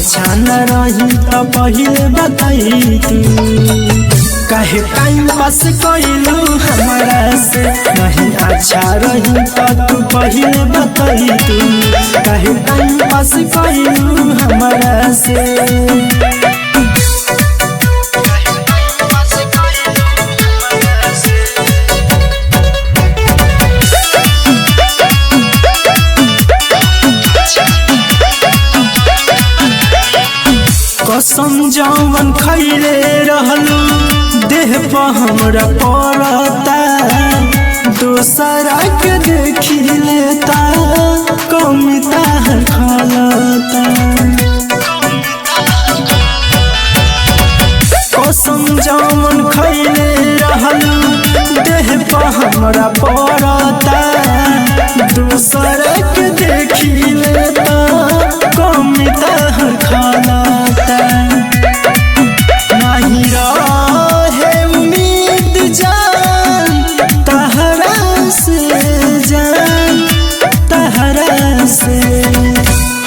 अच्छा न रही तो पहले बताई तू। काहे टाइम पास कइलू हमरा से, नहीं अच्छा रही तो तू पहले बताई तू। काहे टाइम पास कइलू हमरा से। कसम जवन खैले रहलू देह पर हमरा पड़ता, दोसरा के देखी लेता कमिता खलता। कसम जवन खैले रहलू देह पर हमरा पड़ता, दोसरा के देखी लेता कमिता खलता।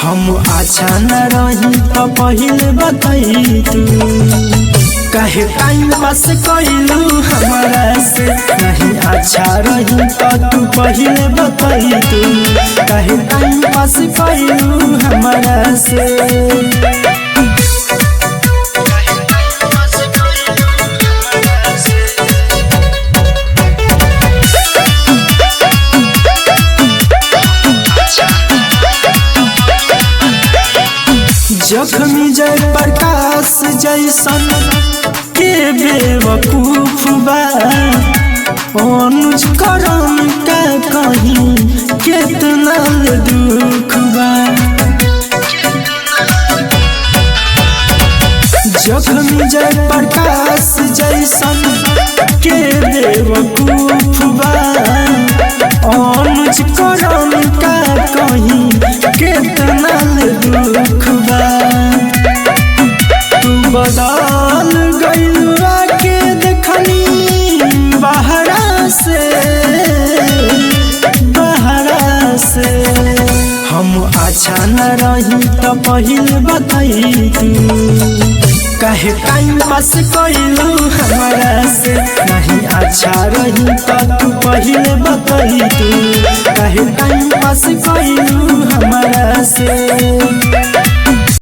हम अच्छा न रही तो पहले बताई तू। काहे टाइम पास कइलू हमरा से, नहीं अच्छा रही तो तू पहले बताई तू। काहे टाइम पास कइलू हमरा से। जख्मी जय प्रकाश जैसन के बेवकूफ बा, अनुज करम का कहीं केतना दुख बा। जख्मी जय प्रकाश जैसन के बेवकूफ बा, अनुज करम का कहीं केतना दुख बा। तू बदल गइलू आके देखनी बहरा से, बहरा से। हम अच्छा न रही तो पहले बताई तू। काहे टाइम पास कइलू हमरा से, नहीं अच्छा रही तो तू पहले बताई तू। काहे टाइम पास कइलू हमरा से।